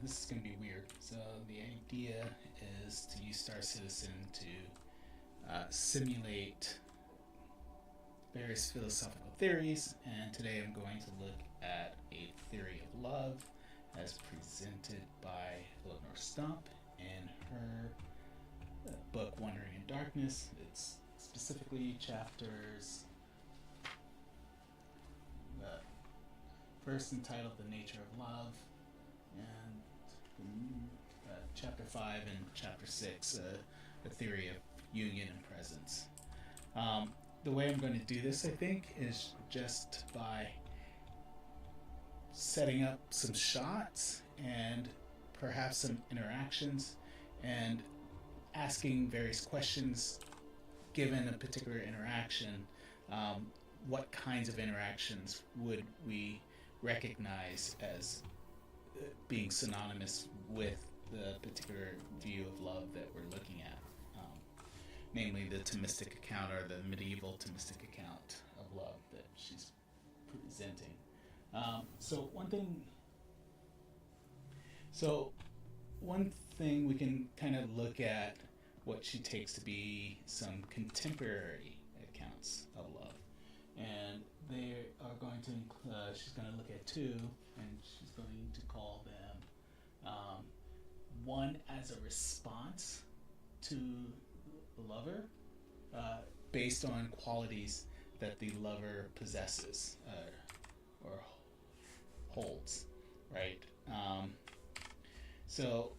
this is going to be weird. So the idea is to use Star Citizen to simulate various philosophical theories, and today I'm going to look at a theory of love as presented by Eleonore Stump in her book Wandering in Darkness. It's specifically chapters first entitled The Nature of Love, and chapter 5 and chapter 6, the theory of union and presence. The way I'm going to do this, I think, is just by setting up some shots and perhaps some interactions and asking various questions given a particular interaction. What kinds of interactions would we recognize as being synonymous with the particular view of love that we're looking at, namely the Thomistic account, or the medieval Thomistic account of love that she's presenting. So one thing we can kind of look at what she takes to be some contemporary accounts of love, and they are going to she's going to look at two, and she's going to call them one as a response to the lover, based on qualities that the lover possesses or holds, right? So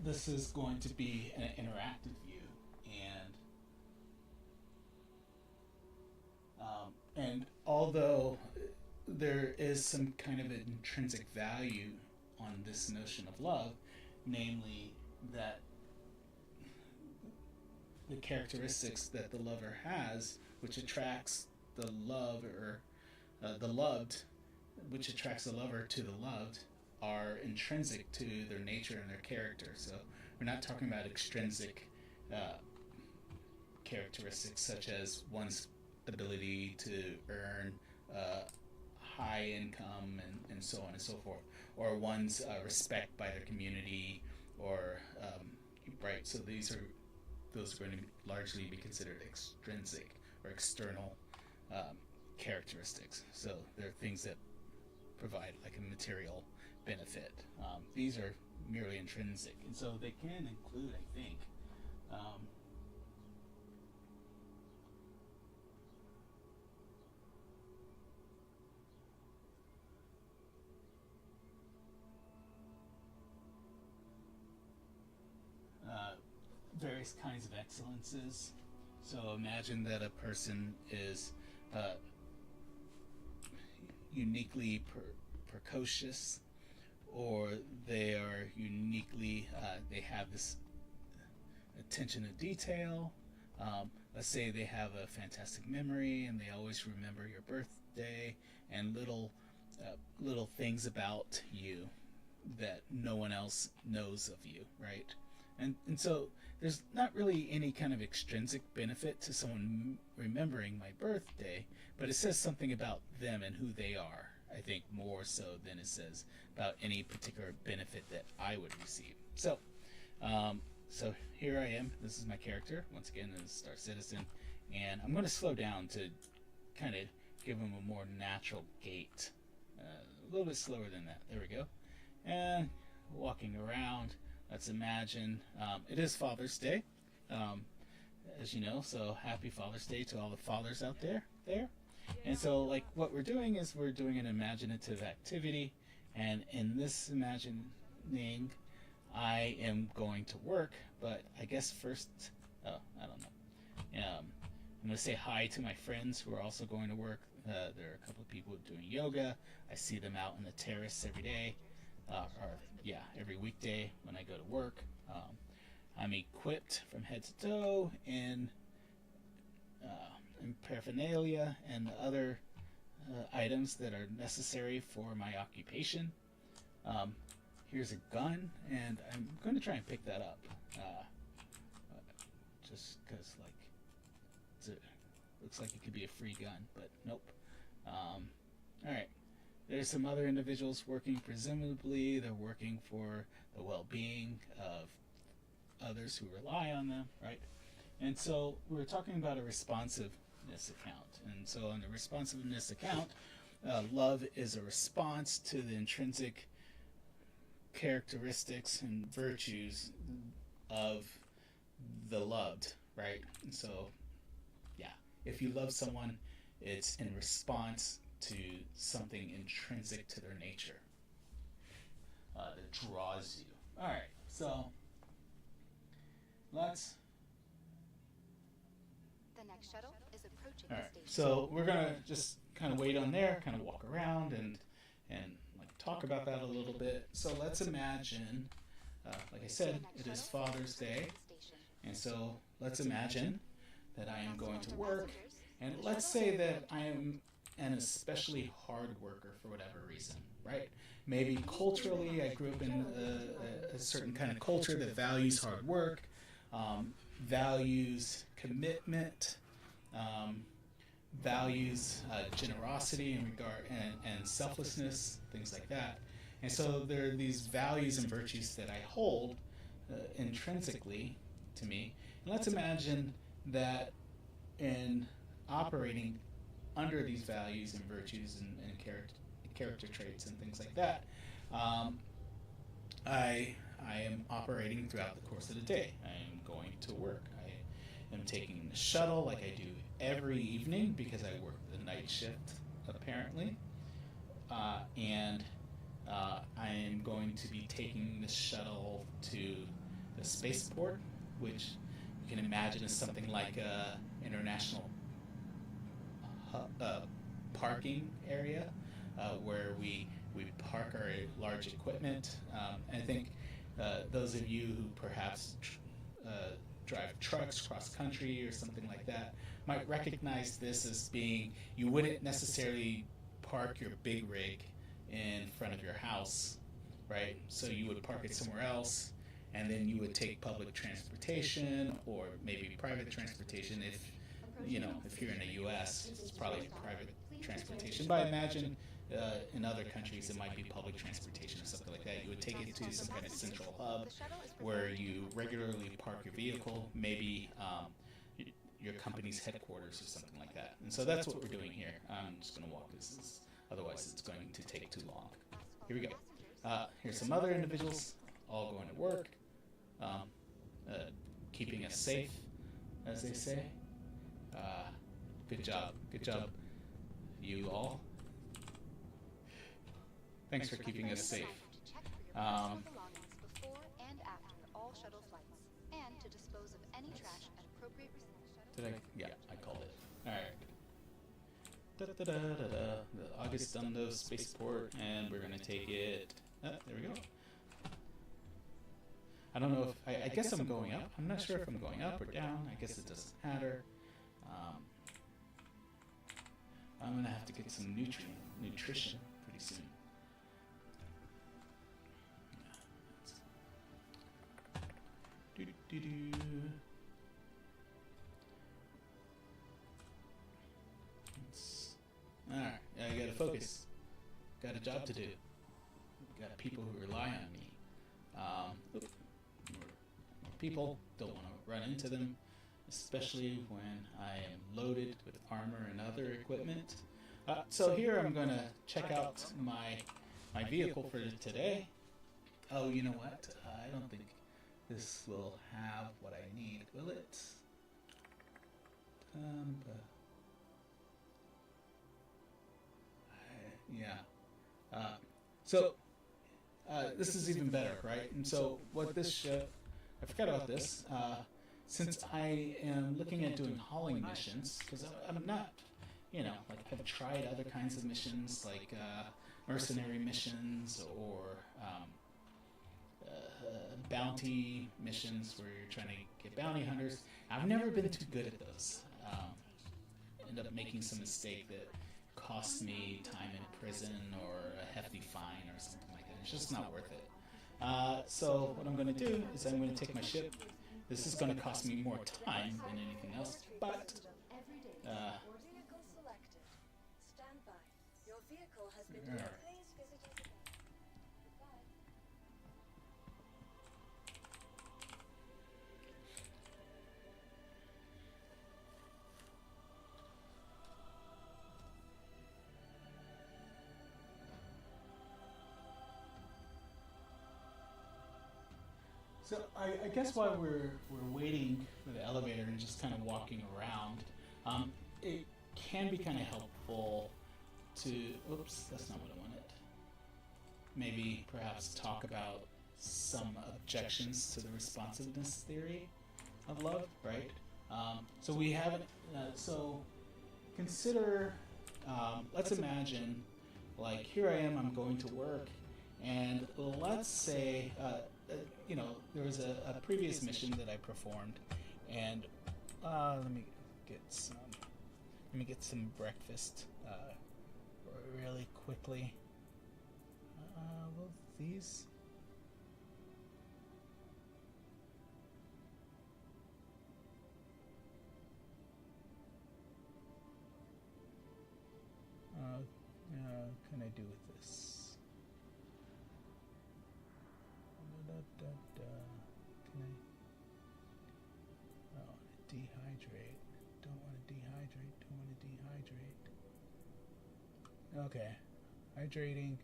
this is going to be an interactive view, and although there is some kind of an intrinsic value on this notion of love, namely that the characteristics that the lover has, which attracts the love, or the loved, which attracts the lover to the loved, are intrinsic to their nature and their character. So we're not talking about extrinsic characteristics such as one's ability to earn high income and so on and so forth, or one's respect by their community, or right. So those are going to largely be considered extrinsic or external characteristics. So they're things that provide like a material benefit. These are merely intrinsic, and so they can include, I think, various kinds of excellences. So imagine that a person is uniquely precocious, or they are uniquely, they have this attention to detail. Let's say they have a fantastic memory and they always remember your birthday, and little things about you that no one else knows of you, right? And so there's not really any kind of extrinsic benefit to someone remembering my birthday, but it says something about them and who they are, I think, more so than it says about any particular benefit that I would receive. So here I am. This is my character. Once again, this is Star Citizen, and I'm going to slow down to kind of give him a more natural gait. A little bit slower than that. There we go. And walking around. Let's imagine it is Father's Day, as you know, so happy Father's Day to all the fathers out there. And so, like, what we're doing is we're doing an imaginative activity, and in this imagining, I am going to work, but I guess first, I don't know. I'm going to say hi to my friends who are also going to work. There are a couple of people doing yoga. I see them out on the terrace every day. Every weekday when I go to work. I'm equipped from head to toe in paraphernalia and other items that are necessary for my occupation. Here's a gun, and I'm going to try and pick that up, just because, like, looks like it could be a free gun, but nope. All right. there's some other individuals working, presumably they're working for the well-being of others who rely on them, right? And so we're talking about a responsiveness account. And so on the responsiveness account, love is a response to the intrinsic characteristics and virtues of the loved, right? And so, yeah, if you love someone, it's in response to something intrinsic to their nature that draws you. All right, so let's. The next shuttle is approaching All the right, station. so we're gonna just kind of wait on there, kind of walk around and like talk about that a little bit. So let's imagine, like I said, it is Father's Day, and so let's imagine that I am going to work, and let's say that I am an especially hard worker for whatever reason, right? Maybe culturally, I grew up in a certain kind of culture that values hard work, values commitment, values generosity and regard and selflessness, things like that. And so there are these values and virtues that I hold intrinsically to me. And let's imagine that in operating under these values and virtues and character traits and things like that, I am operating throughout the course of the day. I am going to work. I am taking the shuttle like I do every evening because I work the night shift, apparently. And I am going to be taking the shuttle to the spaceport, which you can imagine is something like a international parking area where we park our large equipment. I think those of you who perhaps drive trucks cross country or something like that might recognize this as being, you wouldn't necessarily park your big rig in front of your house, right? So you would park it somewhere else, and then you would take public transportation or maybe private transportation. If if you're in the U.S., it's probably private transportation. But I imagine in other countries it might be public transportation or something like that. You would take it to some kind of central hub where you regularly park your vehicle, maybe your company's headquarters or something like that. And so that's what we're doing here. I'm just going to walk this, otherwise it's going to take too long. Here we go. Here's some other individuals all going to work, keeping us safe, as they say. Good job, you all. Thanks for keeping us safe. Before and after all shuttle flights, and to dispose of any trash at appropriate reception. Yeah, I called it. All right. The Augustundo spaceport, and we're gonna take it. There we go. I don't know if I guess I'm going up. I'm not sure if I'm going up or down. I guess it doesn't matter. I'm gonna have to get some nutrition pretty soon. Alright, I gotta focus. Got a job to do. Got people who rely on me. More people, don't want to run into them, especially when I am loaded with armor and other equipment. So here I'm going to check out my vehicle for today. Oh, you know what? I don't think this will have what I need, will it? Yeah. So this is even better, right? And so what this ship, I forgot about this. Since I am looking at doing hauling missions, because I'm not, like I've tried other kinds of missions, like mercenary missions or bounty missions where you're trying to get bounty hunters. I've never been too good at those. End up making some mistake that cost me time in prison or a hefty fine or something like that. It's just not worth it. So what I'm going to do is I'm going to take my ship. This is going to cost me more time than anything else, but vehicle has been Yeah. Please visit us again. Goodbye. So I guess while we're waiting for the elevator and just kind of walking around, it can be kind of helpful to. Oops, that's not what I wanted. Maybe perhaps talk about some objections to the responsiveness theory of love, right? So we haven't. So consider. Let's imagine, like, here I am. I'm going to work, and let's say, there was a previous mission that I performed, and let me get some breakfast really quickly. Well, these. Can I do with this? Can I? Oh, dehydrate. Don't want to dehydrate. Don't want to dehydrate. Okay, hydrating,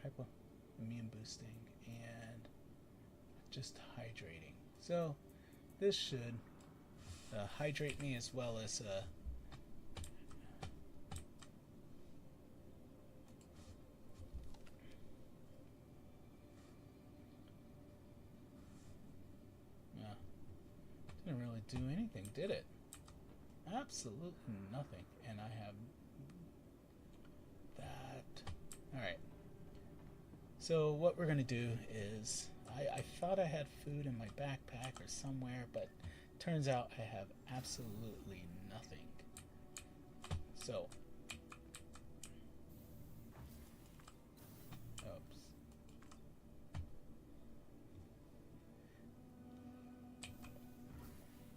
hypoimmune boosting, and just hydrating. So this should hydrate me as well as didn't really do anything, did it? Absolutely nothing. And I have that. Alright. So what we're going to do is, I thought I had food in my backpack or somewhere, but turns out I have absolutely nothing. So, oops.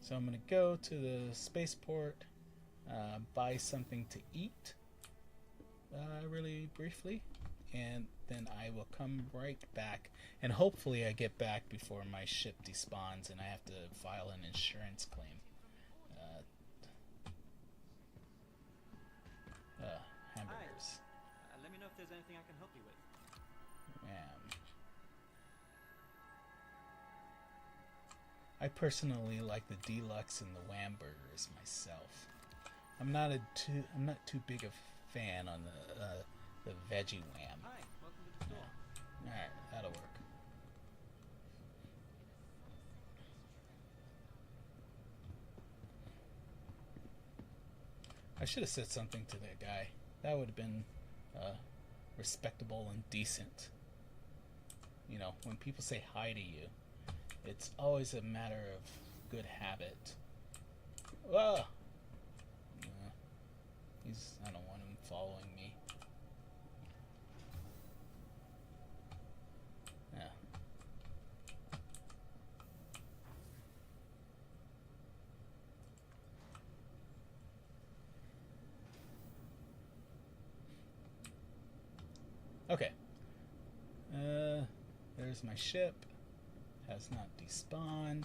So I'm going to go to the spaceport, buy something to eat really briefly, and then I will come right back, and hopefully I get back before my ship despawns and I have to file an insurance claim. Hamburgers. Hi. Let me know if there's anything I can help you with. I personally like the deluxe and the wham burgers myself. I'm not too big a fan on the veggie wham. Hi, welcome to the store. All right, that'll work. I should have said something to that guy. That would have been respectable and decent. You know, when people say hi to you, it's always a matter of good habit. Whoa! I don't want him following me. Yeah. Okay. There's my ship. Has not despawned.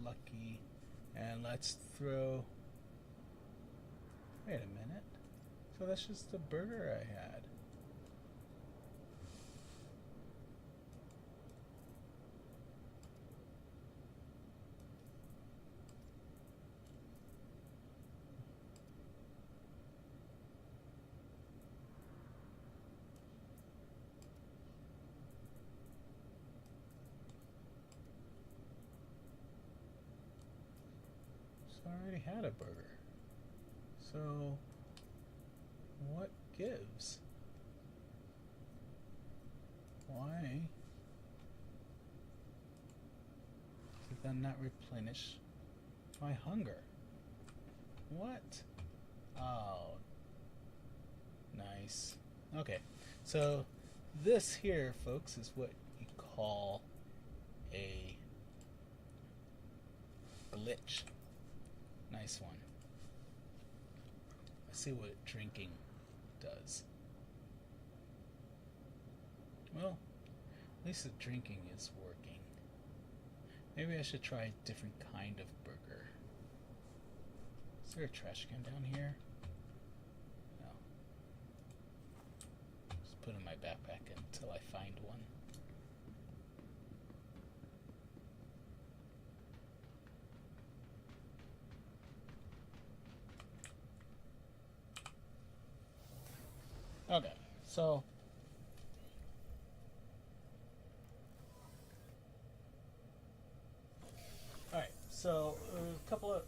Lucky. And let's throw... Wait a minute. So that's just the burger I had. So I already had a burger. So, what gives? Why did that not replenish my hunger? What? Oh, nice. Okay, so this here, folks, is what you call a glitch. Nice one. See what drinking does. Well, at least the drinking is working. Maybe I should try a different kind of burger. Is there a trash can down here? No. Just put it in my backpack until I find one. Okay, so alright, so a couple of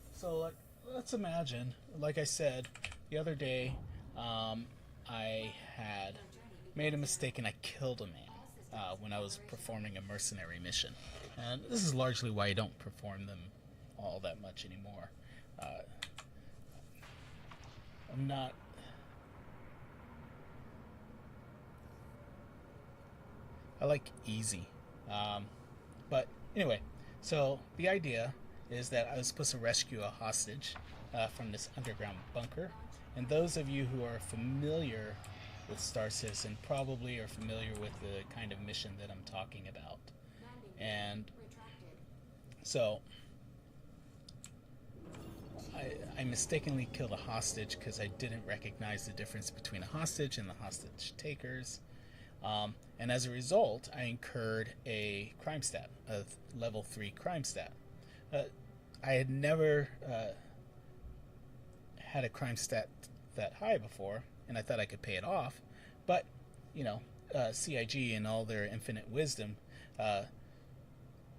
let's imagine, like I said the other day, I had made a mistake and I killed a man when I was performing a mercenary mission, and this is largely why I don't perform them all that much anymore. I'm not. I like easy. But anyway, so the idea is that I was supposed to rescue a hostage from this underground bunker. And those of you who are familiar with Star Citizen probably are familiar with the kind of mission that I'm talking about. And so I mistakenly killed a hostage because I didn't recognize the difference between a hostage and the hostage takers. And as a result, I incurred a crime stat, a level 3 crime stat. I had never had a crime stat that high before, and I thought I could pay it off. But, CIG in all their infinite wisdom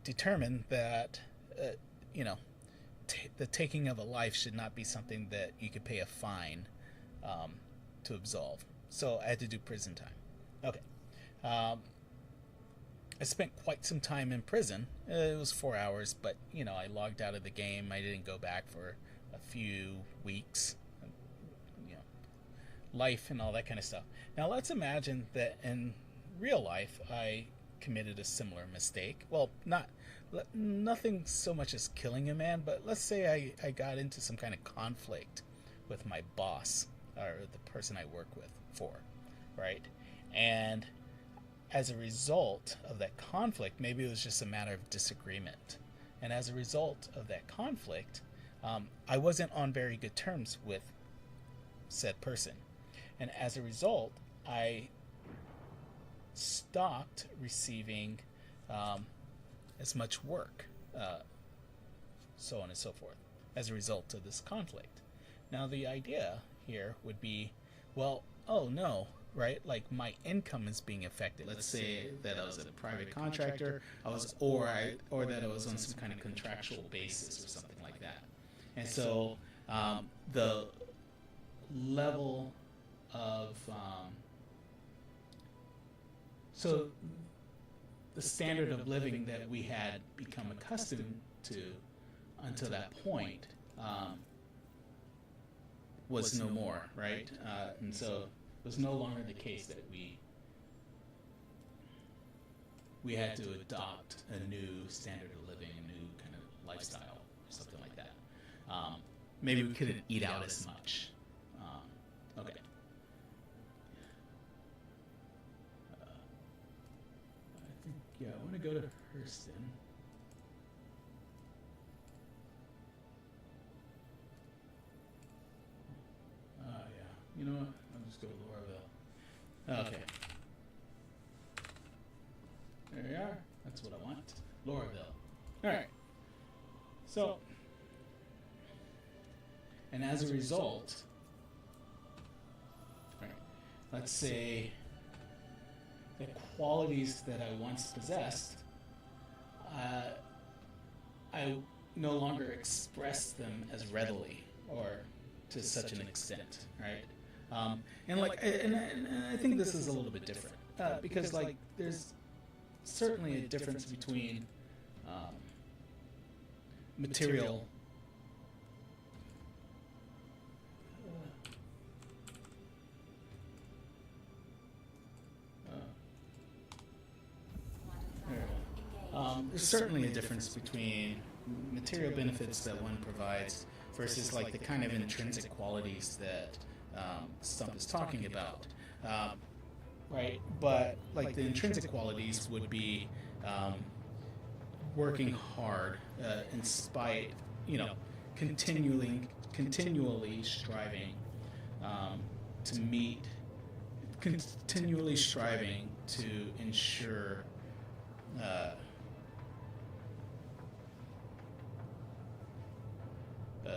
determined that, the taking of a life should not be something that you could pay a fine to absolve. So I had to do prison time. Okay. I spent quite some time in prison. It was 4 hours, but I logged out of the game. I didn't go back for a few weeks. Life and all that kind of stuff. Now let's imagine that in real life I committed a similar mistake. Well, nothing so much as killing a man, but let's say I got into some kind of conflict with my boss or the person I work for, right? And as a result of that conflict, maybe it was just a matter of disagreement. And as a result of that conflict, I wasn't on very good terms with said person. And as a result, I stopped receiving as much work, so on and so forth, as a result of this conflict. Now, the idea here would be, well, oh no, right? Like my income is being affected. Let's say that I was a private contractor, or that I was on some kind of contractual basis or something like that. And so the level of so the standard of living that we had become accustomed to until that point was no more, right? And so it was no longer the case that we had to adopt a new standard of living, a new kind of lifestyle, or something like that. Maybe we couldn't eat out as much. Okay. I think, I want to go to Hurston. You know what? I'll just go to Lorville. Okay. There we are. That's what I want. Lorville. Alright. So, and as a result, let's say the qualities that I once possessed, I no longer express them as readily or to such an extent, right? And I think this is a little bit different because there's certainly a difference between material there's certainly a difference between material benefits that one provides versus the kind of intrinsic qualities that Stump is talking about, right? But like the intrinsic qualities would be working hard in spite, continually striving to meet, continually striving to ensure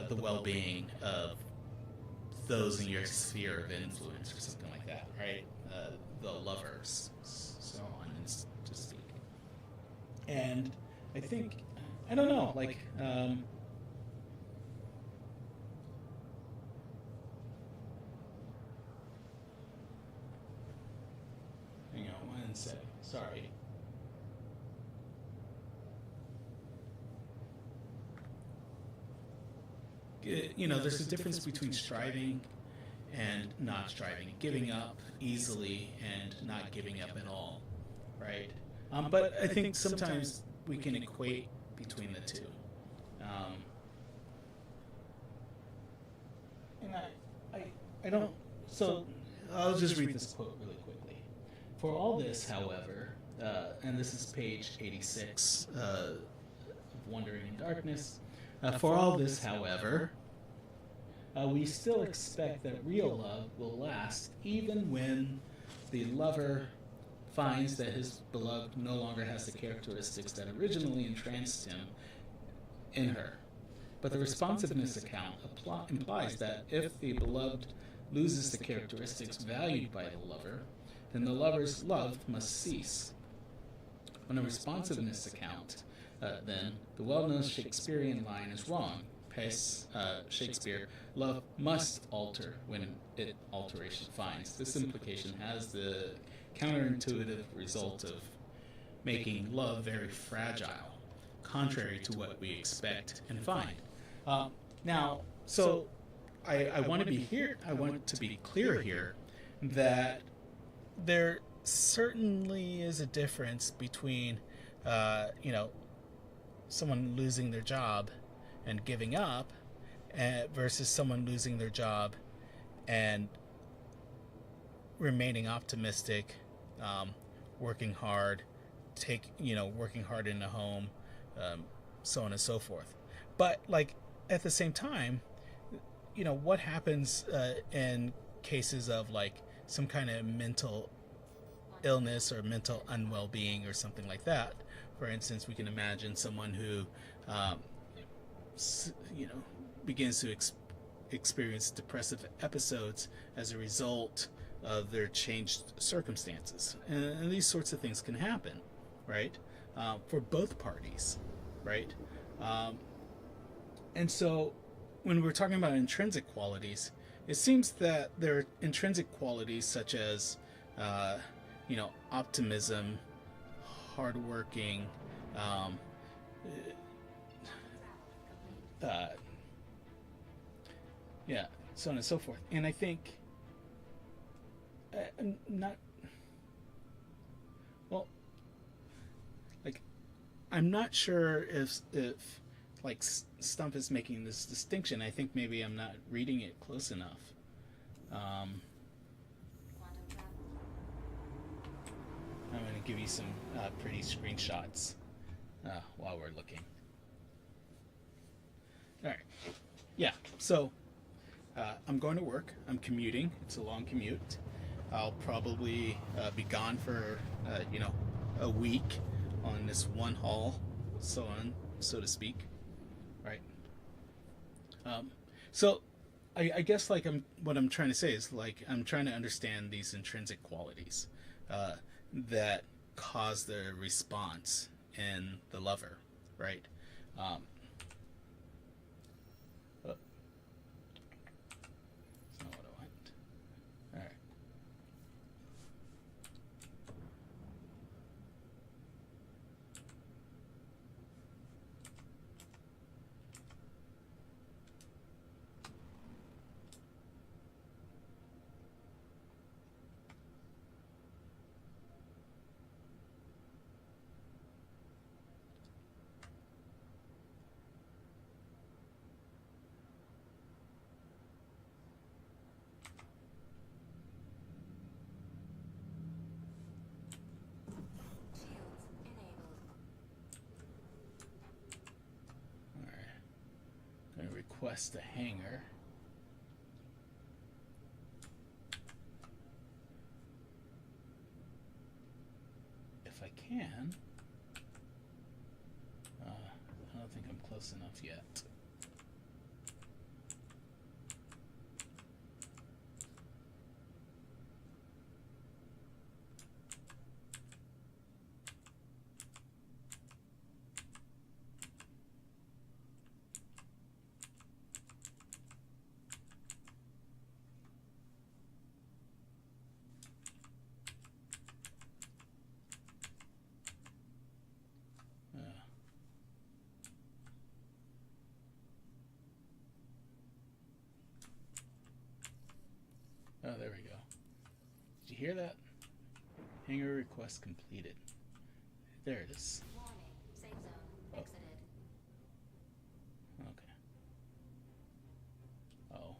the well-being of those in your sphere of influence, or something like that, right? The lovers, so on and to speak. And I think, I don't know, like, hang on one sec, sorry. There's a difference between striving and not striving, giving up easily and not giving up at all, right? But I think sometimes we can equate between the two. And I don't, so I'll just read this quote really quickly. For all this, however, and this is page 86 of Wandering in Darkness, for all this, however, we still expect that real love will last even when the lover finds that his beloved no longer has the characteristics that originally entranced him in her. But the responsiveness account implies that if the beloved loses the characteristics valued by the lover, then the lover's love must cease. On a responsiveness account, then, the well-known Shakespearean line is wrong. Pace, Shakespeare, love must alter when it alteration finds. This implication has the counterintuitive result of making love very fragile, contrary to what we expect and find. Now, so I want to be clear here that there certainly is a difference between, someone losing their job and giving up versus someone losing their job and remaining optimistic, working hard, working hard in the home, so on and so forth. But like at the same time, what happens in cases of like some kind of mental illness or mental unwell-being or something like that? For instance, we can imagine someone who, begins to experience depressive episodes as a result of their changed circumstances. And these sorts of things can happen, right? For both parties, right? And so when we're talking about intrinsic qualities, it seems that there are intrinsic qualities such as, optimism, hardworking, so on and so forth. And I think, I'm not sure if like Stump is making this distinction. I think maybe I'm not reading it close enough. I'm going to give you some pretty screenshots while we're looking. All right. Yeah, so I'm going to work. I'm commuting. It's a long commute. I'll probably be gone for, a week on this one haul, so to speak. Right? So I guess like what I'm trying to say is like I'm trying to understand these intrinsic qualities that cause the response in the lover, right? That's not what I want. All right. request a hanger. If I can. I don't think I'm close enough yet. Oh, there we go. Did you hear that? Hanger request completed. There it is. Warning. Safe zone. Exited. Okay. Oh.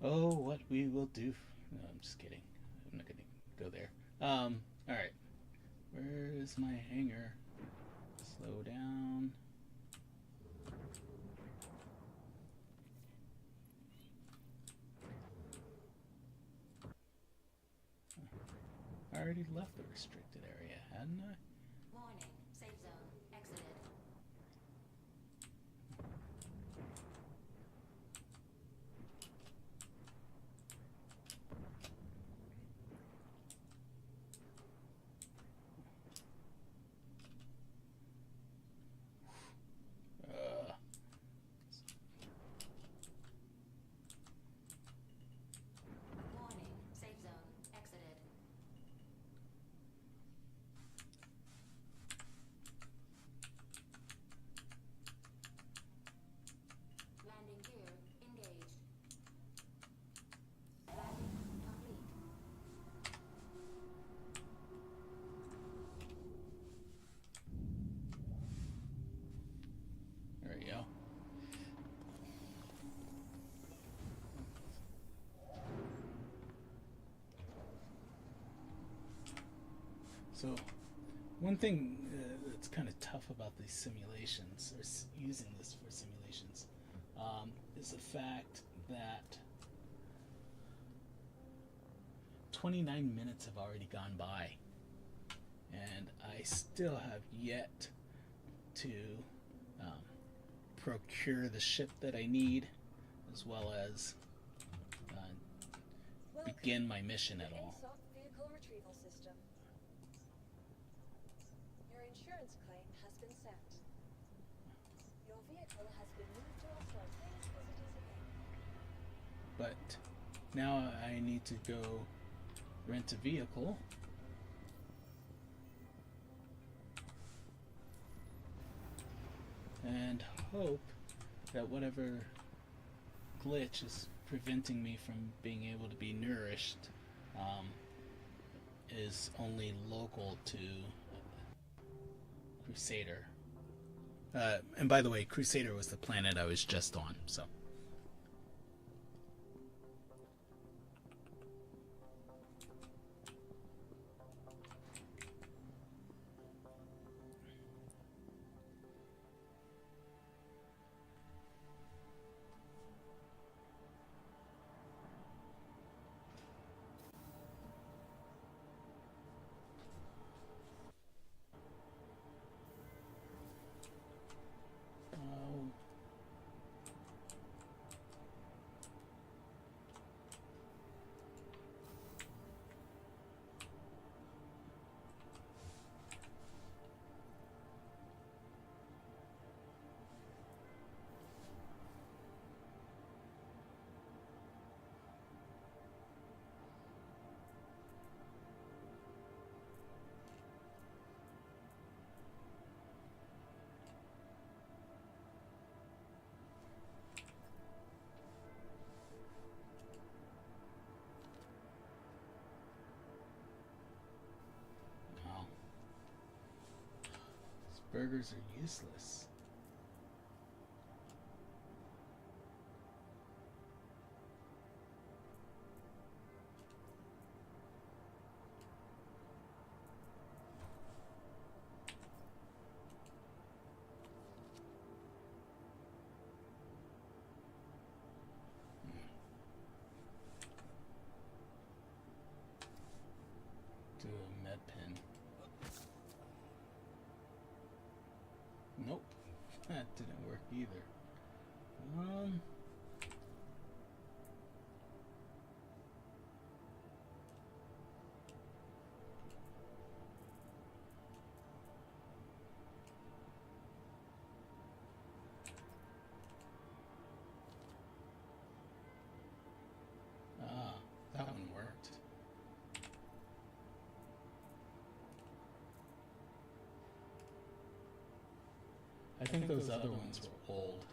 Oh, what we will do. No, I'm just kidding. I'm not going to go there. Alright. Where is my hanger? Slow down. I already left the restricted area, hadn't I? Warning. Safe zone. Exited. Warning. Safe zone. Exited. Landing gear engaged. Landing complete. There we go. So, one thing that's kind of tough about these simulations, or using this for simulations, is the fact that 29 minutes have already gone by, and I still have yet to procure the ship that I need, as well as begin my mission at all. Vehicle retrieval system. Your insurance claim has been sent. Your vehicle has been moved to offload. Please visit us again. But now I need to go rent a vehicle. And hope that whatever glitch is preventing me from being able to be nourished is only local to Crusader. And by the way, Crusader was the planet I was just on, so. Burgers are useless. Nope, that didn't work either. Um. Ah, that one worked. I think those other ones were old.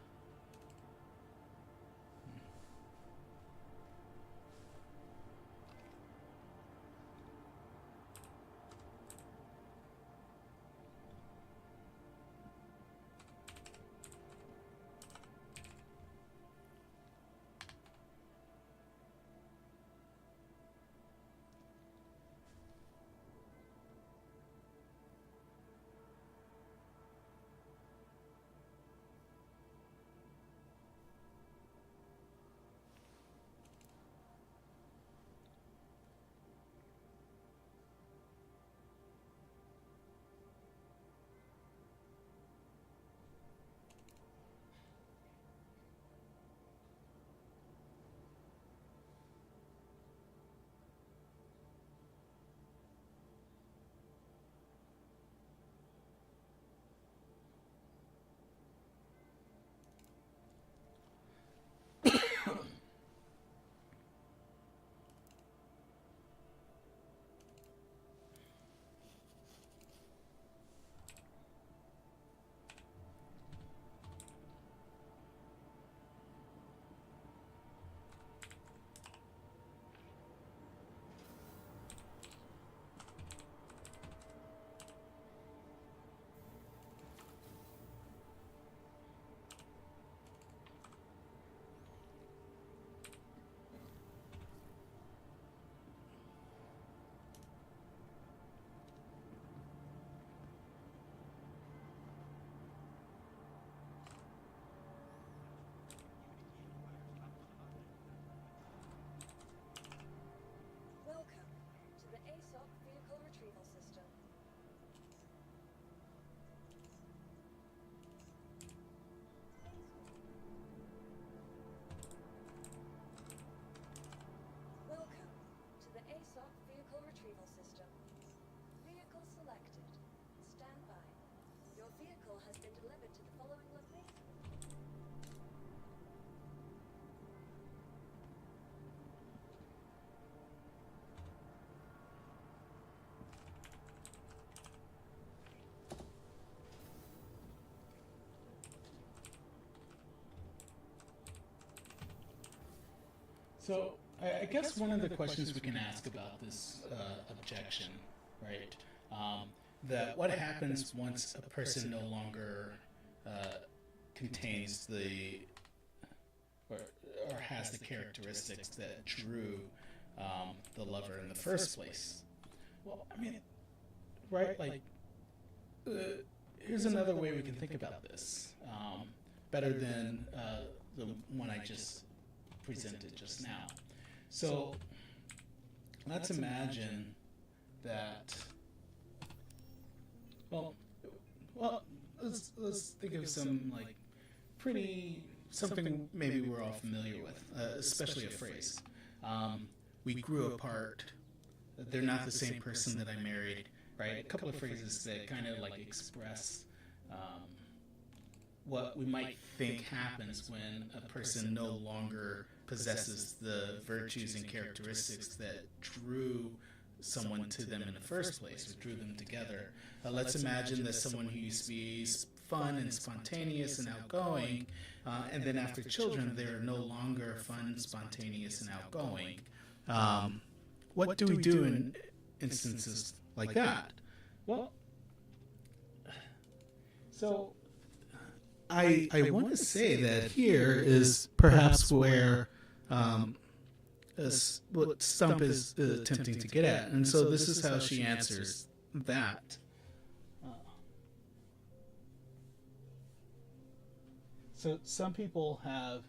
Welcome to the ASOC Vehicle Retrieval System. Welcome to the ASOC Vehicle Retrieval System. Vehicle selected. Stand by. Your vehicle has been delivered to the following location. So I guess one of the questions we can ask about this objection, right? That what happens once a person no longer contains or has the characteristics that drew the lover in the first place? Well, I mean, right? Like, here's another way we can think about this, better than the one I just presented just now. So let's imagine that. Well, let's think of some like something maybe we're all familiar with, especially a phrase. We grew apart. They're not the same person that I married. Right? A couple of phrases that kind of like express what we might think happens when a person no longer possesses the virtues and characteristics that drew someone to them in the first place, or drew them together. Let's imagine that someone who used to be fun and spontaneous and outgoing, and then after children, they're no longer fun, spontaneous, and outgoing. What do we do in instances like that? Well, so I want to say that here is perhaps where what Stump is attempting to get at. And so this is how she answers that. So some people have,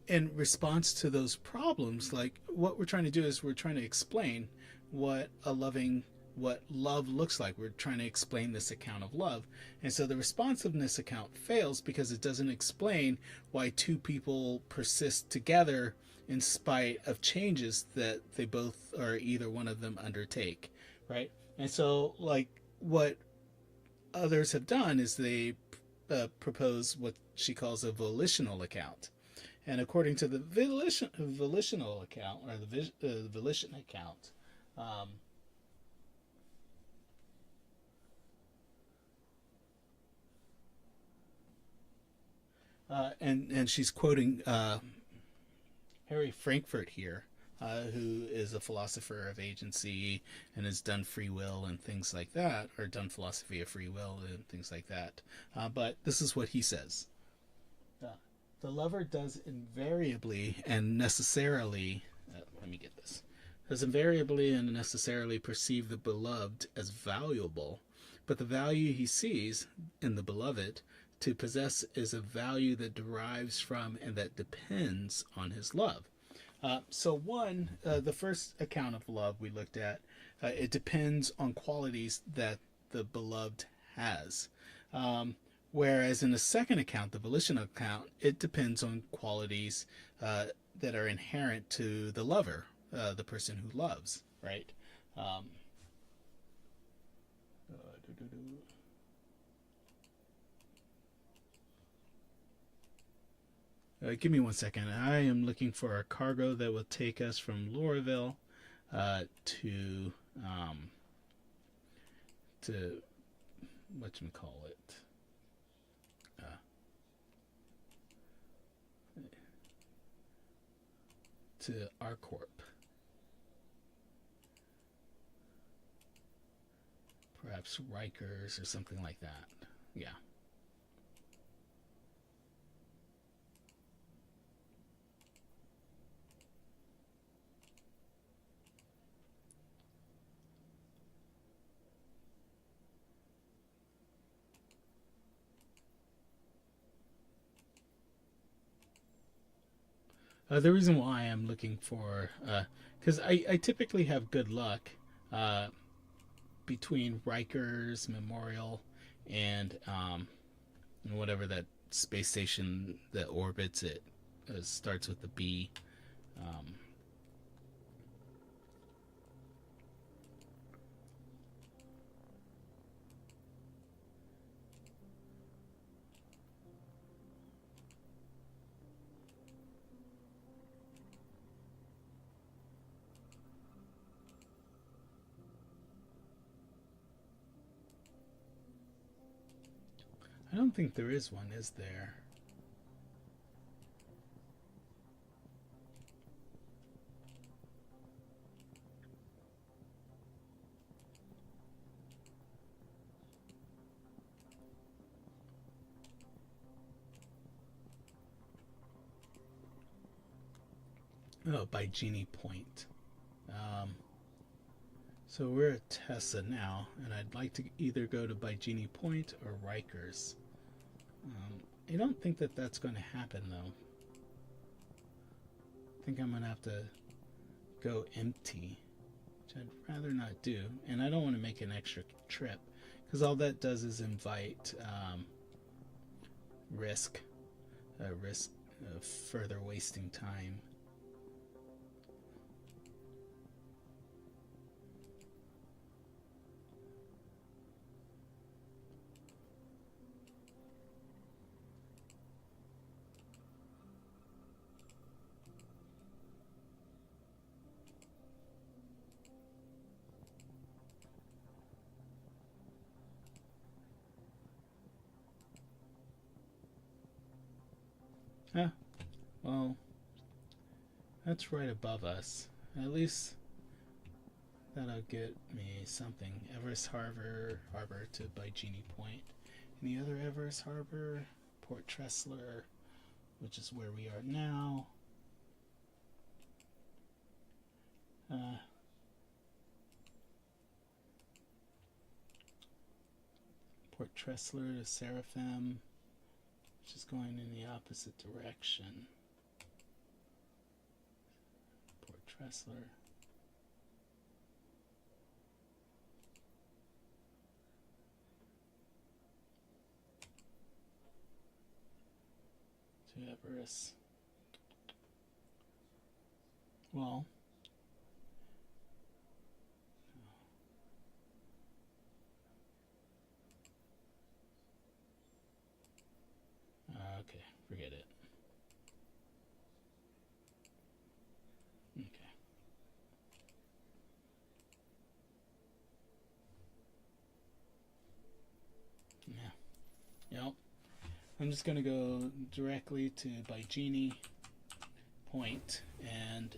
in response to those problems, like what we're trying to do is we're trying to explain what a loving what love looks like. We're trying to explain this account of love. And so the responsiveness account fails because it doesn't explain why two people persist together in spite of changes that they both or either one of them undertake, right? And so, like, what others have done is they propose what she calls a volitional account. And according to the volitional account, or the volition account, and she's quoting Harry Frankfurt here, who is a philosopher of agency and has done free will and things like that, or done philosophy of free will and things like that. But this is what he says. The lover does invariably and necessarily, does invariably and necessarily perceive the beloved as valuable, but the value he sees in the beloved to possess is a value that derives from and that depends on his love. The first account of love we looked at, it depends on qualities that the beloved has. Whereas in the second account, the volitional account, it depends on qualities that are inherent to the lover, the person who loves, right? Give me 1 second. I am looking for a cargo that will take us from Lorville to whatchamacallit, to Arcorp. Perhaps Rikers or something like that. Yeah. The reason why I'm looking for, because I typically have good luck between Rikers Memorial and whatever that space station that orbits it starts with the B. I don't think there is one, is there? Oh, by Genie Point. So we're at Tessa now, and I'd like to either go to Bygenie Point or Rikers. I don't think that that's going to happen, though. I think I'm going to have to go empty, which I'd rather not do. And I don't want to make an extra trip, because all that does is invite risk of further wasting time. Well, that's right above us. At least that'll get me something. Everest Harbor to Bygenie Point. Any other Everest Harbor? Port Tressler, which is where we are now. Port Tressler to Seraphim, which is going in the opposite direction. Port Tressler. To avarice. Well. Okay, forget it. Okay. Yeah. Yep. I'm just going to go directly to by Genie point and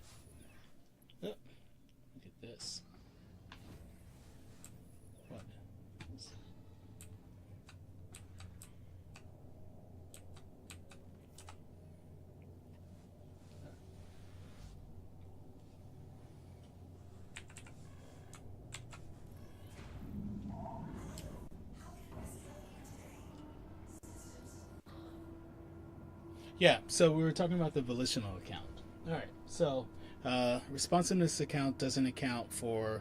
look at this. What? Yeah, so we were talking about the volitional account. All right, so responsiveness account doesn't account for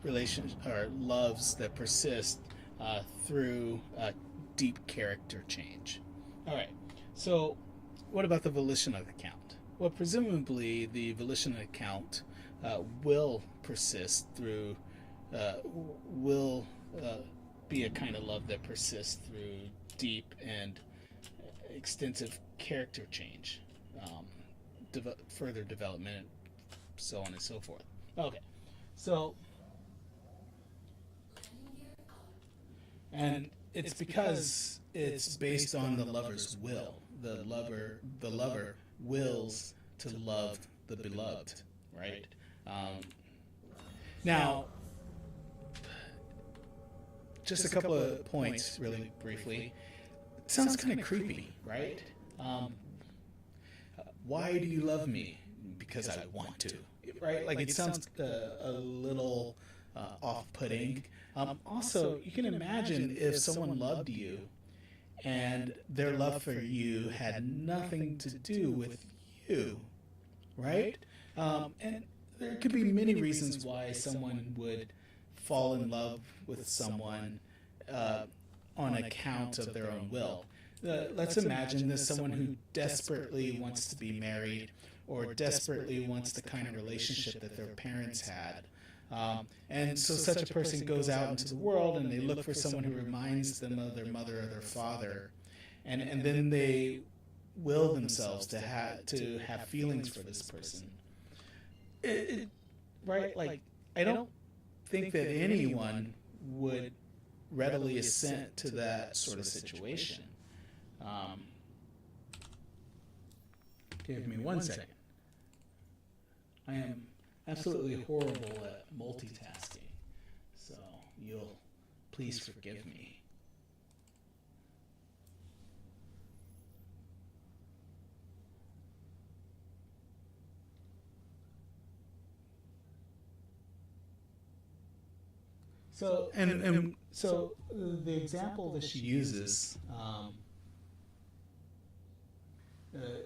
relations or loves that persist through deep character change. All right, so what about the volitional account? Well, presumably the volitional account will persist through, will be a kind of love that persists through deep and extensive character change, further development, so on and so forth. Okay, so, and it's because it's based on the lover's will. The lover wills to love the beloved, right? Now, just a couple of points, really briefly. It sounds kind of creepy, right? Why do you love me? Because I want to, right? Like it sounds a little off-putting. Also, you can imagine if someone loved you and their love for you had nothing to do with you, right? And there could be many reasons why someone would fall in love with someone on account of their own will. Let's imagine there's someone who desperately wants to be married or desperately wants the kind of relationship that their parents had. And so such a person goes out into the world and they look for someone who reminds them of their mother or their father. And then they will themselves to have feelings for this person. Right? Like, I don't think that anyone would readily assent to that sort of situation. Give me one second. I am absolutely horrible at multitasking, so you'll please forgive me. So so the example that she uses,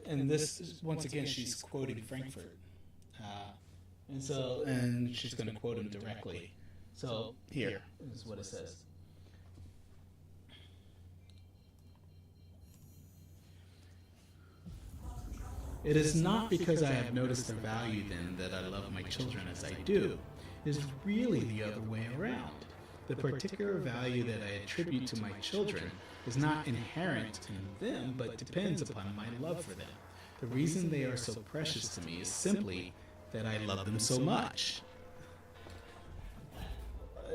and this once again she's quoting Frankfurt, and she's going to quote him directly. So here is what it says. It is not because I have noticed their value then that I love my children as I do. It is really the other way around. The particular value that I attribute to my children is not inherent in them, but depends upon my love for them. The reason they are so precious to me is simply that I love them so much.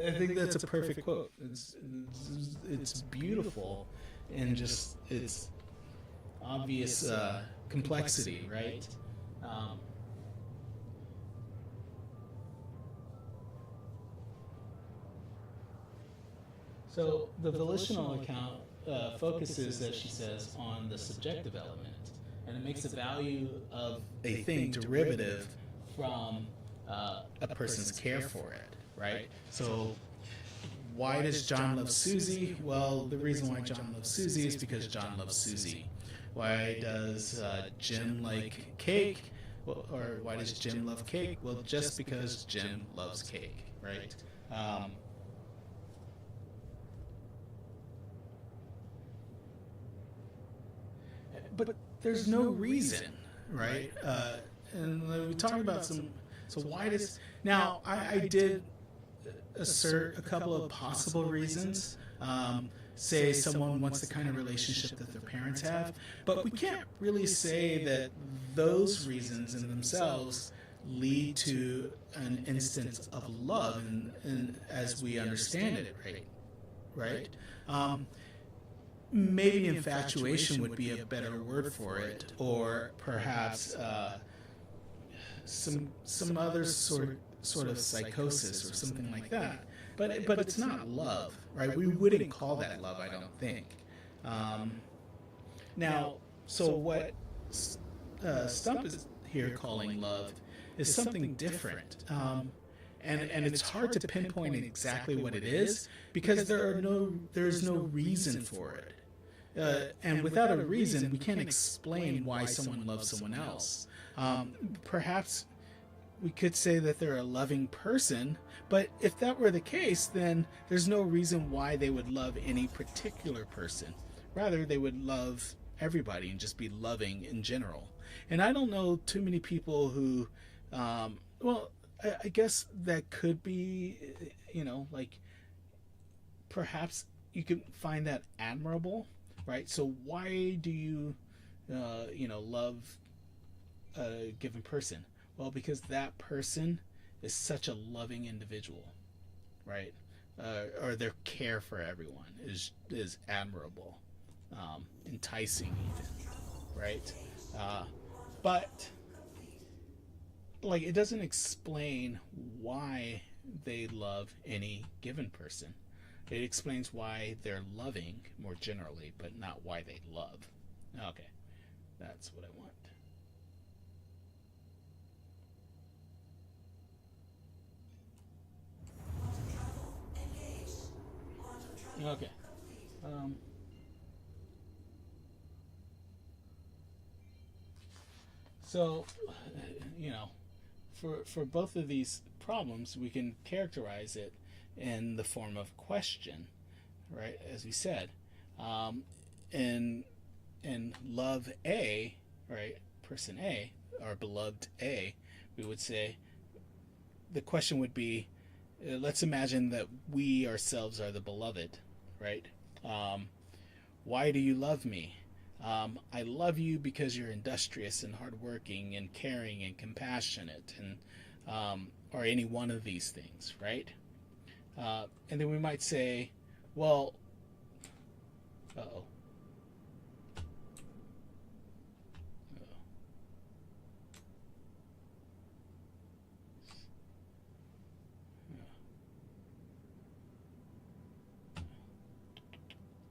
I think that's a perfect quote. It's beautiful and just its obvious complexity, right? So the volitional account focuses, as she says, on the subjective element, and it makes the value of a thing derivative from a person's care for it, right? So why does John love Susie? Well, the reason why John loves Susie is because John loves Susie. Why does Jim like cake? Well, or why does Jim love cake? Well, just because Jim loves cake, right? but there's no reason, right? And we talked about some. So why does now? I did assert a couple of possible reasons. Say someone wants the kind of relationship that their parents have, but we can't really say that those reasons in themselves lead to an instance of love, and as we understand it, right? Maybe infatuation would be a better word for it, or perhaps some other sort of psychosis or something like that. But it's not love, right? We wouldn't call that love, I don't think. Now, so what Stump is here calling love is something different. And it's hard to pinpoint exactly what it is because there's no reason for it. And without a reason, we can't explain why someone loves someone else. Perhaps we could say that they're a loving person, but if that were the case, then there's no reason why they would love any particular person. Rather, they would love everybody and just be loving in general. And I don't know too many people who, I guess that could be, like, perhaps you could find that admirable, right? So why do you, love a given person? Well, because that person is such a loving individual, right? Or their care for everyone is admirable, enticing even, right? But like, it doesn't explain why they love any given person. It explains why they're loving more generally, but not why they love. Okay, that's what I want. Okay. So, for both of these problems, we can characterize it in the form of question, right? As we said, in love A, right, person A, our beloved A, we would say the question would be, let's imagine that we ourselves are the beloved, right? Why do you love me? I love you because you're industrious and hardworking and caring and compassionate, and or any one of these things, right? And then we might say, well, uh-oh.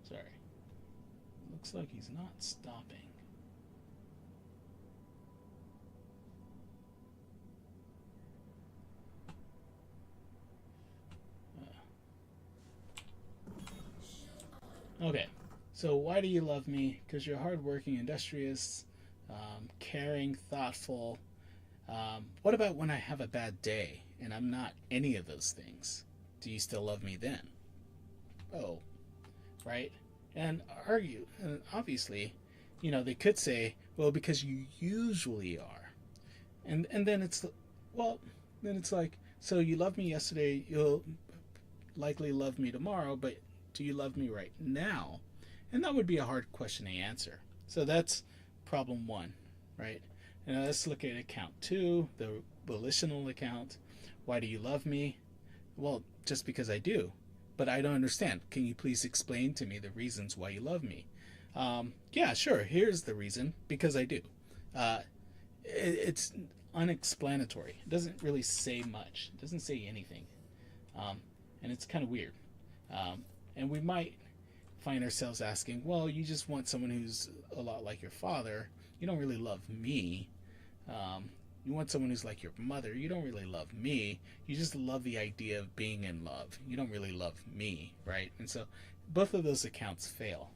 Sorry. Looks like he's not stopping. Okay, so why do you love me? Because you're hardworking, industrious, caring, thoughtful. What about when I have a bad day and I'm not any of those things? Do you still love me then? Oh, right? And obviously, they could say, well, because you usually are. And then it's like, so you loved me yesterday, you'll likely love me tomorrow, but do you love me right now? And that would be a hard question to answer. So that's problem one, right? And let's look at account two, the volitional account. Why do you love me? Well, just because I do. But I don't understand. Can you please explain to me the reasons why you love me? Yeah, sure. Here's the reason. Because I do. It's unexplanatory. It doesn't really say much. It doesn't say anything. And it's kind of weird. And we might find ourselves asking, well, you just want someone who's a lot like your father. You don't really love me. You want someone who's like your mother. You don't really love me. You just love the idea of being in love. You don't really love me, right? And so both of those accounts fail.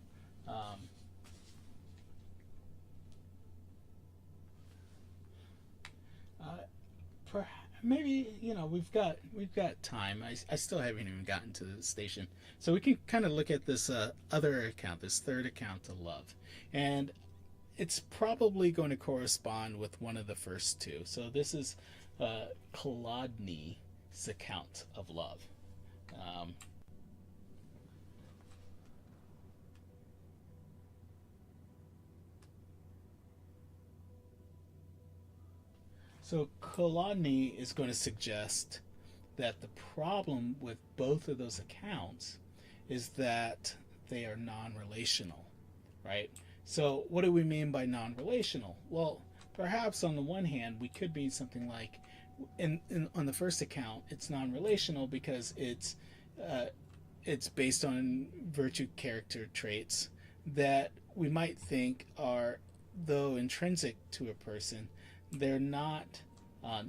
Maybe we've got time. I still haven't even gotten to the station, so we can kind of look at this other account, this third account of love, and it's probably going to correspond with one of the first two. So this is Kolodny's account of love. So Kolodny is going to suggest that the problem with both of those accounts is that they are non-relational, right? So what do we mean by non-relational? Well, perhaps on the one hand, we could mean something like, on the first account, it's non-relational because it's based on virtue character traits that we might think are, though intrinsic to a person, they're not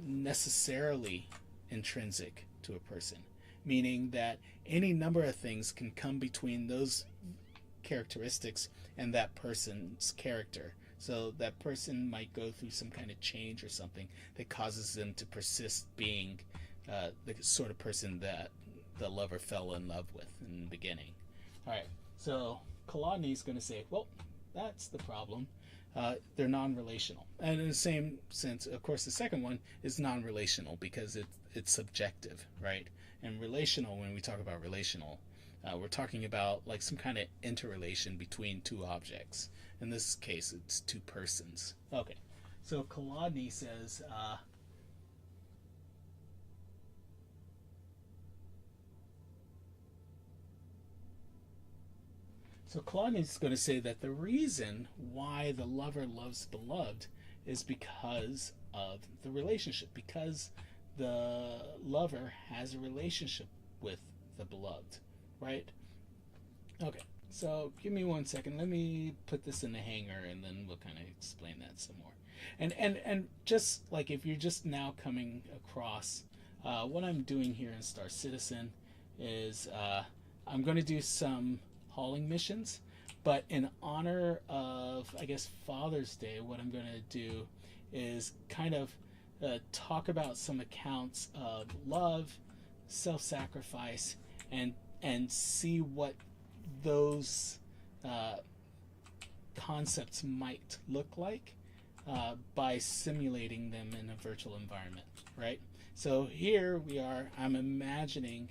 necessarily intrinsic to a person, meaning that any number of things can come between those characteristics and that person's character. So that person might go through some kind of change or something that causes them to persist being the sort of person that the lover fell in love with in the beginning. All right, so Kolodny is going to say, well, that's the problem. They're non-relational. And in the same sense, of course, the second one is non-relational because it's subjective, right? And relational, when we talk about relational, we're talking about like some kind of interrelation between two objects. In this case, it's two persons. Okay, so Kolodny says, so Kolodny is going to say that the reason why the lover loves the beloved is because of the relationship, because the lover has a relationship with the beloved, right? Okay, so give me 1 second. Let me put this in the hanger, and then we'll kind of explain that some more. And just like if you're just now coming across, what I'm doing here in Star Citizen is I'm going to do some hauling missions, but in honor of, I guess, Father's Day, what I'm going to do is kind of talk about some accounts of love, self-sacrifice, and see what those concepts might look like by simulating them in a virtual environment, right? So here we are. I'm imagining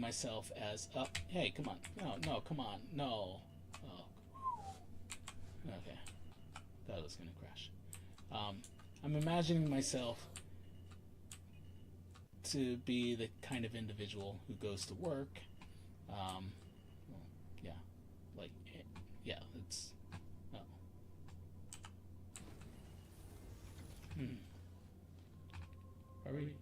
myself as, hey, come on, no, come on, no. Oh, okay, that was gonna crash. I'm imagining myself to be the kind of individual who goes to work. Well, yeah, like, yeah, it's, oh. Are we?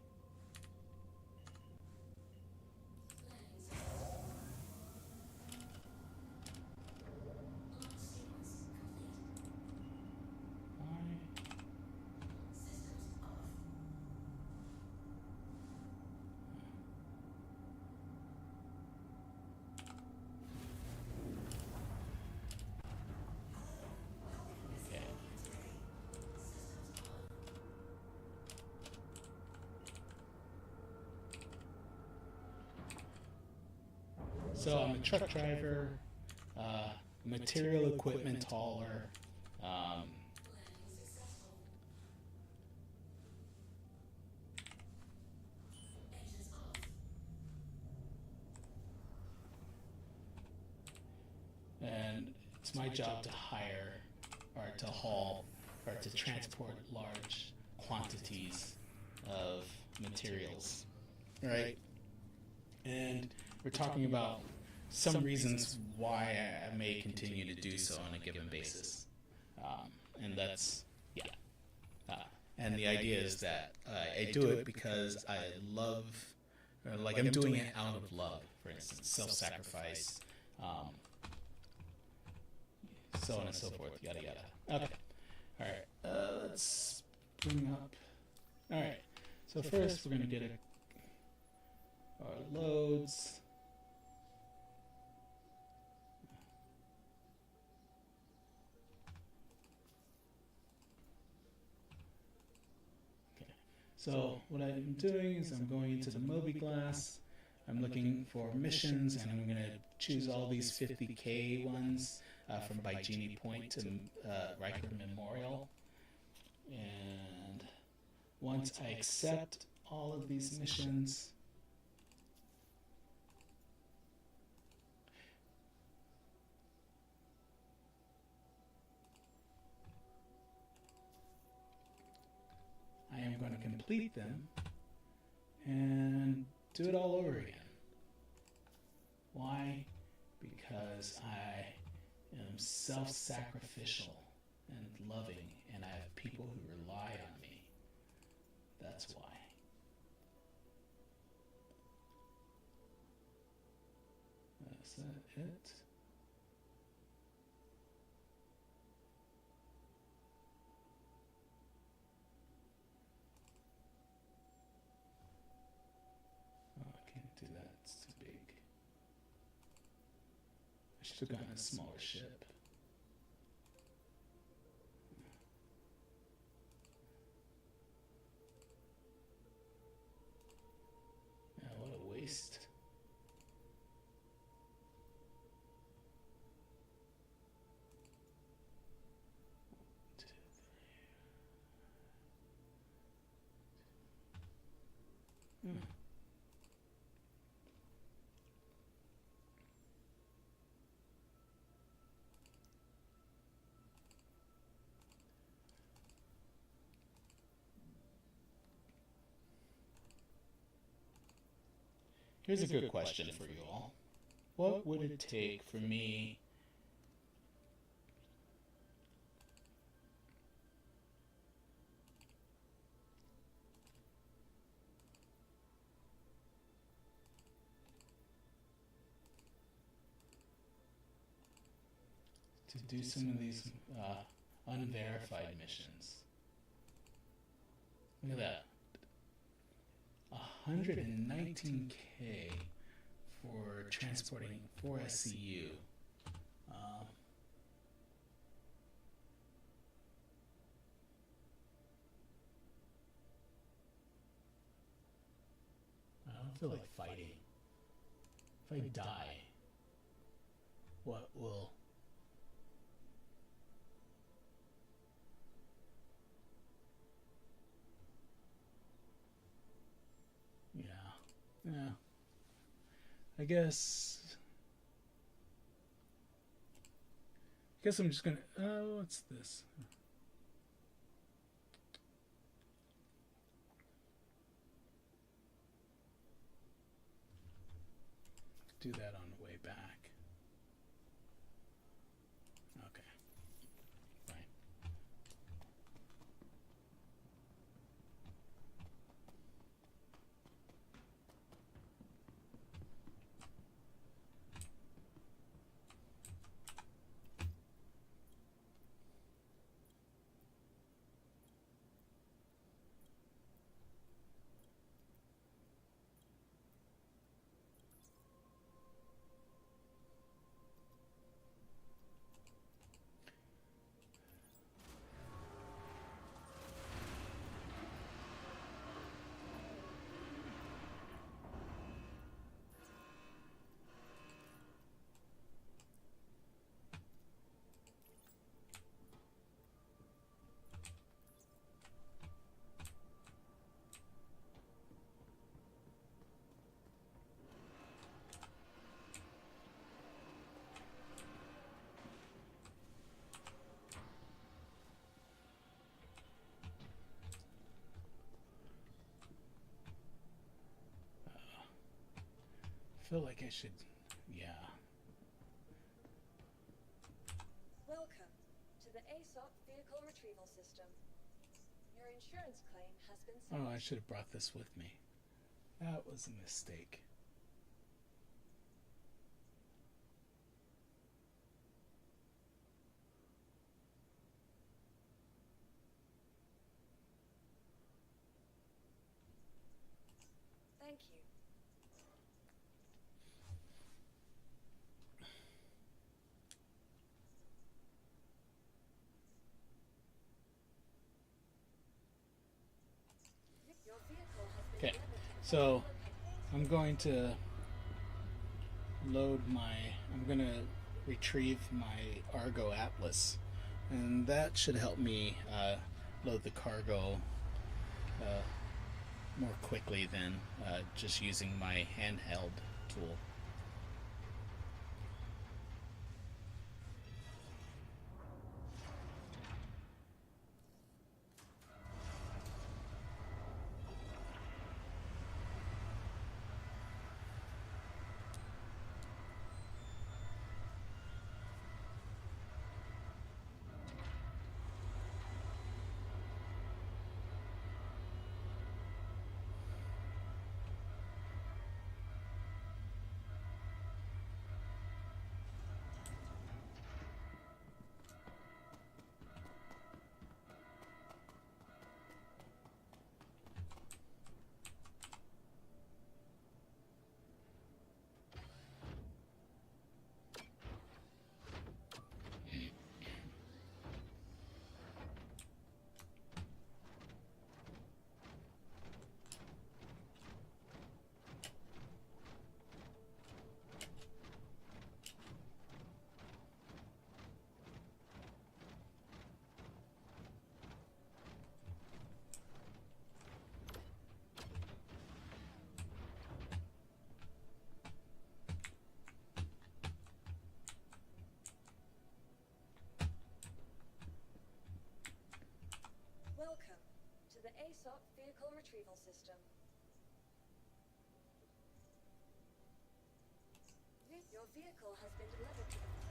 So I'm a truck driver, material equipment hauler, and it's my job to hire or to haul or to transport large quantities of materials, right? And we're talking about some reasons why I may continue to do so on a given basis. And that's, yeah. And the idea is that I do it because I love, or like I'm doing it out of love, for instance, self-sacrifice, so on and so forth, yada yada. Okay. All right. Let's bring up. All right. So first we're going to get our loads. So what I'm doing is I'm going into the Moby Glass. I'm looking for missions, and I'm going to choose all these 50K ones. from Bygenie Point to Riker Memorial. And once I accept all of these missions, I am going to complete them and do it all over again. Why? Because I am self-sacrificial and loving, and I have people who rely on me. That's why. Is that it? Oh, I can't do that. It's too big. I should have gotten a smaller ship. Yeah, what a waste. Hmm. Here's a good question for you all. What would it take for me to do some of these unverified missions? Look at that. 119K for transporting 4 SCU. I don't feel like fighting. If I die, what will... Yeah. I guess I'm just gonna. Oh, what's this? Do that on the way back. Okay. Fine. I feel like I should, yeah. Welcome to the ASOP Vehicle Retrieval System. Your insurance claim has been Oh, settled. I should have brought this with me. That was a mistake. Thank you. Your vehicle has been Okay, delivered to the so following I'm going to load my, I'm going to retrieve my Argo Atlas, and that should help me load the cargo more quickly than just using my handheld tool. Welcome to the ASOP Vehicle Retrieval System. Your vehicle has been delivered to the